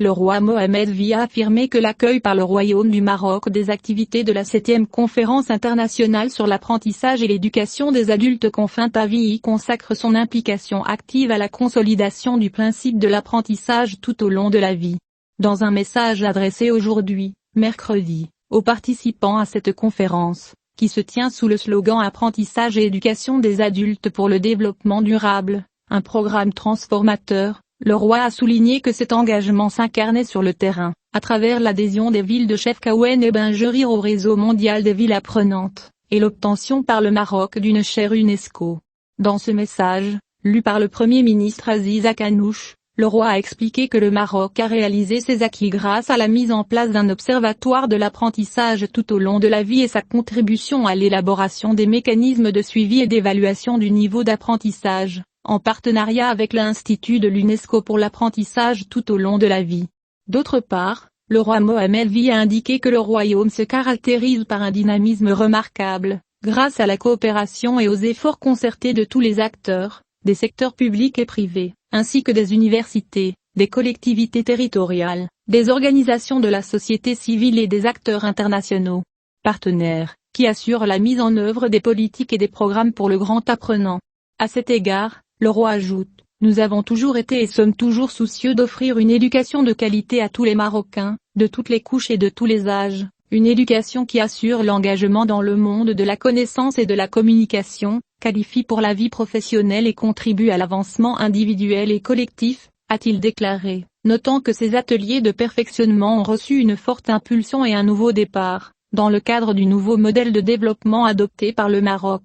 le roi Mohammed VI a affirmé que l'accueil par le Royaume du Maroc des activités de la 7e conférence internationale sur l'apprentissage et l'éducation des adultes confins à vie y consacre son implication active à la consolidation du principe de l'apprentissage tout au long de la vie. Dans un message adressé aujourd'hui, mercredi, aux participants à cette conférence, qui se tient sous le slogan Apprentissage et éducation des adultes pour le développement durable, un programme transformateur, le roi a souligné que cet engagement s'incarnait sur le terrain, à travers l'adhésion des villes de Chefchaouen et Benjerir au réseau mondial des villes apprenantes, et l'obtention par le Maroc d'une chaire UNESCO. Dans ce message, lu par le Premier ministre Aziz Akanouche, le roi a expliqué que le Maroc a réalisé ses acquis grâce à la mise en place d'un observatoire de l'apprentissage tout au long de la vie et sa contribution à l'élaboration des mécanismes de suivi et d'évaluation du niveau d'apprentissage, en partenariat avec l'Institut de l'UNESCO pour l'apprentissage tout au long de la vie. D'autre part, le roi Mohammed VI a indiqué que le royaume se caractérise par un dynamisme remarquable, grâce à la coopération et aux efforts concertés de tous les acteurs, des secteurs publics et privés, ainsi que des universités, des collectivités territoriales, des organisations de la société civile et des acteurs internationaux, partenaires, qui assurent la mise en œuvre des politiques et des programmes pour le grand apprenant. À cet égard, le roi ajoute, « Nous avons toujours été et sommes toujours soucieux d'offrir une éducation de qualité à tous les Marocains, de toutes les couches et de tous les âges, une éducation qui assure l'engagement dans le monde de la connaissance et de la communication, qualifie pour la vie professionnelle et contribue à l'avancement individuel et collectif », a-t-il déclaré, notant que ces ateliers de perfectionnement ont reçu une forte impulsion et un nouveau départ, dans le cadre du nouveau modèle de développement adopté par le Maroc.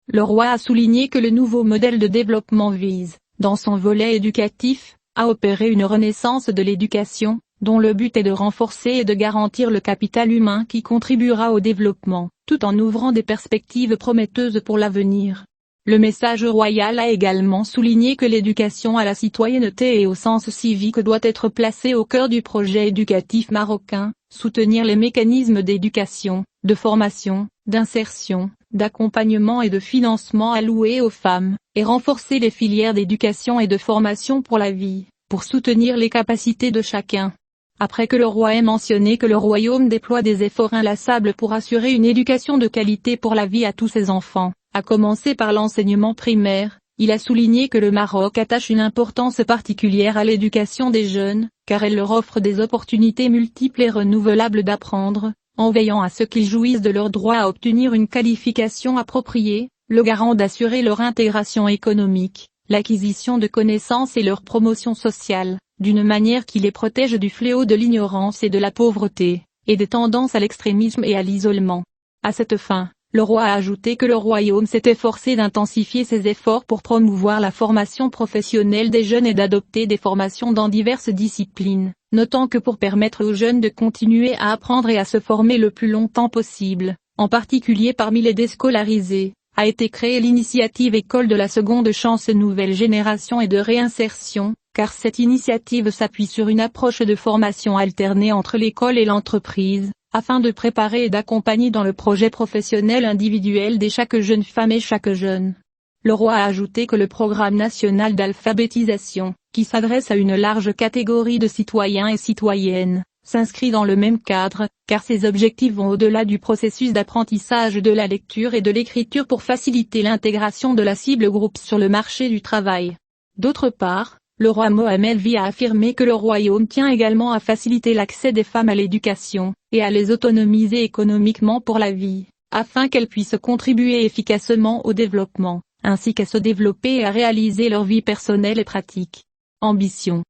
Le roi a souligné que le nouveau modèle de développement vise, dans son volet éducatif, à opérer une renaissance de l'éducation, dont le but est de renforcer et de garantir le capital humain qui contribuera au développement, tout en ouvrant des perspectives prometteuses pour l'avenir. Le message royal a également souligné que l'éducation à la citoyenneté et au sens civique doit être placée au cœur du projet éducatif marocain, soutenir les mécanismes d'éducation, de formation, d'insertion, d'accompagnement et de financement alloués aux femmes, et renforcer les filières d'éducation et de formation pour la vie, pour soutenir les capacités de chacun. Après que le roi ait mentionné que le royaume déploie des efforts inlassables pour assurer une éducation de qualité pour la vie à tous ses enfants, à commencer par l'enseignement primaire, il a souligné que le Maroc attache une importance particulière à l'éducation des jeunes, car elle leur offre des opportunités multiples et renouvelables d'apprendre, en veillant à ce qu'ils jouissent de leur droit à obtenir une qualification appropriée, le garant d'assurer leur intégration économique, l'acquisition de connaissances et leur promotion sociale, d'une manière qui les protège du fléau de l'ignorance et de la pauvreté, et des tendances à l'extrémisme et à l'isolement. À cette fin, le roi a ajouté que le royaume s'est efforcé d'intensifier ses efforts pour promouvoir la formation professionnelle des jeunes et d'adopter des formations dans diverses disciplines, notant que pour permettre aux jeunes de continuer à apprendre et à se former le plus longtemps possible, en particulier parmi les déscolarisés, a été créée l'initiative École de la seconde chance nouvelle génération et de réinsertion, car cette initiative s'appuie sur une approche de formation alternée entre l'école et l'entreprise, afin de préparer et d'accompagner dans le projet professionnel individuel de chaque jeune femme et chaque jeune. Le roi a ajouté que le programme national d'alphabétisation, qui s'adresse à une large catégorie de citoyens et citoyennes, s'inscrit dans le même cadre, car ses objectifs vont au-delà du processus d'apprentissage de la lecture et de l'écriture pour faciliter l'intégration de la cible groupe sur le marché du travail. D'autre part, le roi Mohammed VI a affirmé que le royaume tient également à faciliter l'accès des femmes à l'éducation, et à les autonomiser économiquement pour la vie, afin qu'elles puissent contribuer efficacement au développement, ainsi qu'à se développer et à réaliser leur vie personnelle et pratique. Ambition.